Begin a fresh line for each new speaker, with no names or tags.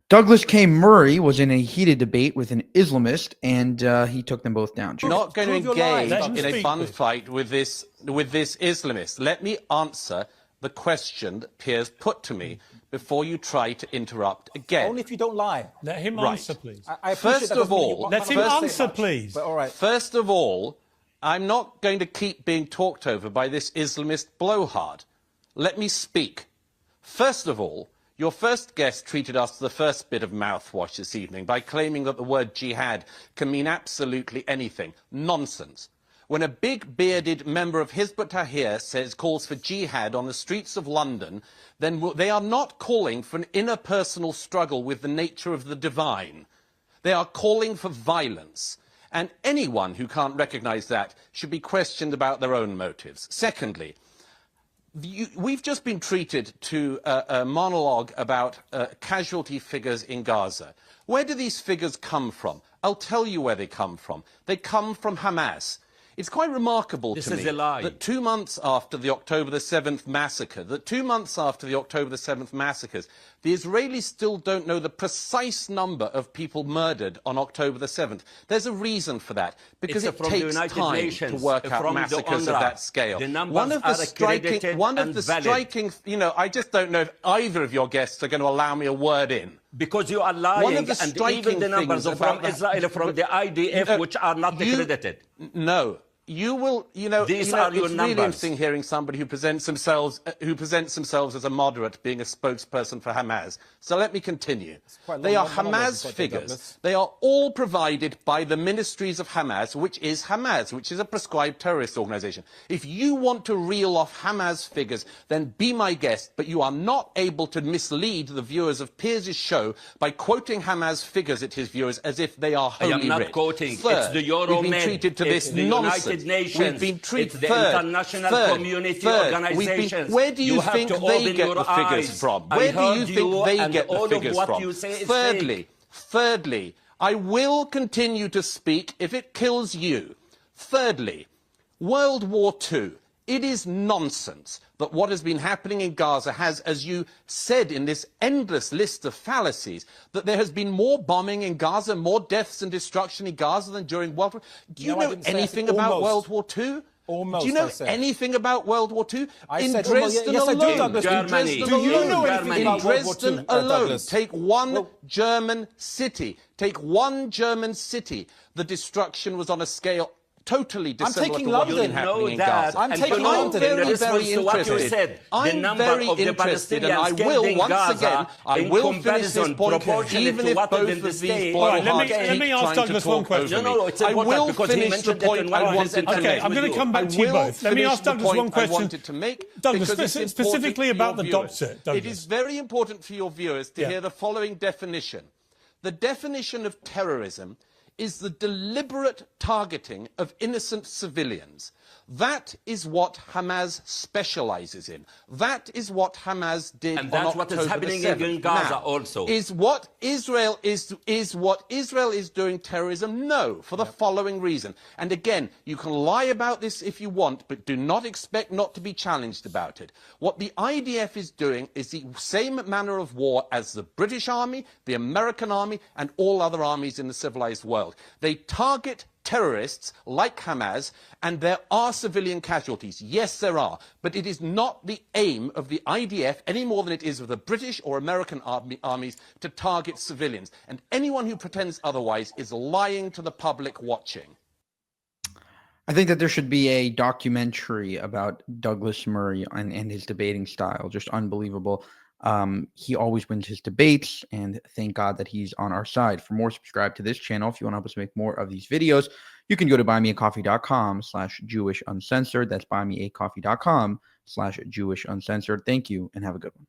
Douglas K. Murray was in a heated debate with an Islamist, and he took them both down.
I'm not going to engage in a bun
please.
fight with this Islamist. Let me answer the question that Piers put to me before you try to interrupt again.
Only if you don't lie.
Let him answer, please.
First of all,
let him answer, please.
But all right.
First of all, I'm not going to keep being talked over by this Islamist blowhard. Let me speak. First of all, your first guest treated us to the first bit of mouthwash this evening by claiming that the word jihad can mean absolutely anything. Nonsense. When a big bearded member of Hizb ut-Tahrir calls for jihad on the streets of London, then they are not calling for an interpersonal struggle with the nature of the divine. They are calling for violence. And anyone who can't recognise that should be questioned about their own motives. Secondly, we've just been treated to a monologue about casualty figures in Gaza. Where do these figures come from? I'll tell you where they come from. They come from Hamas. It's quite remarkable to me that 2 months after the October the 7th massacre, the Israelis still don't know the precise number of people murdered on October the 7th. There's a reason for that, because it takes time to work out massacres of that scale. One of the striking, you know, I just don't know if either of your guests are going to allow me a word in.
Because you are lying, and even the numbers from Israel, from the IDF, which are not accredited.
No. You will,
These are your
it's
numbers.
really interesting hearing somebody who presents themselves as a moderate being a spokesperson for Hamas. So let me continue. They are Hamas figures. They are all provided by the ministries of Hamas, which is a prescribed terrorist organization. If you want to reel off Hamas figures, then be my guest, but you are not able to mislead the viewers of Piers' show by quoting Hamas figures at his viewers as if they are holy
I am not
writ.
quoting.
Third,
it's the Euromed.
we've been treated to this nonsense.
Nations.
We've been treated.
It's the international community organizations.
Where do you think they get the figures
eyes.
from? Where do you think they get the figures from? Thirdly, I will continue to speak if it kills you. Thirdly, World War II. It is nonsense that what has been happening in Gaza has, as you said in this endless list of fallacies, that there has been more bombing in Gaza, more deaths and destruction in Gaza than during World War II. Do you know anything about World War II?
Almost,
do you know anything about World War II?
In Dresden alone,
take one German city. The destruction was on a scale totally dissimilar to what has been happening in Gaza.
I'm taking London.
very interested. I'm very interested, and I will, once again, I will finish this point, even if both of these blowhards
let me ask Douglas one question.
I will finish the point I wanted to make.
Okay, I'm going to come back to you both. Let me ask Douglas one question. Douglas, specifically about the doctor.
It is very important for your viewers to hear the following definition. The definition of terrorism is the deliberate targeting of innocent civilians. That is what Hamas specializes in. That is what Hamas did on October the 7th.
And that's what is happening in Gaza also.
Is what Israel is doing terrorism? No, for the following reason. And again, you can lie about this if you want, but do not expect not to be challenged about it. What the IDF is doing is the same manner of war as the British Army, the American Army, and all other armies in the civilized world. They target terrorists like Hamas, and there are civilian casualties. Yes, there are. But it is not the aim of the IDF, any more than it is of the British or American armies, to target civilians. And anyone who pretends otherwise is lying to the public watching.
I think that there should be a documentary about Douglas Murray and his debating style. Just unbelievable. He always wins his debates, and thank God that he's on our side. For more, subscribe to this channel. If you want to help us make more of these videos, you can go to buymeacoffee.com/JewishUncensored. That's buymeacoffee.com/JewishUncensored. Thank you, and have a good one.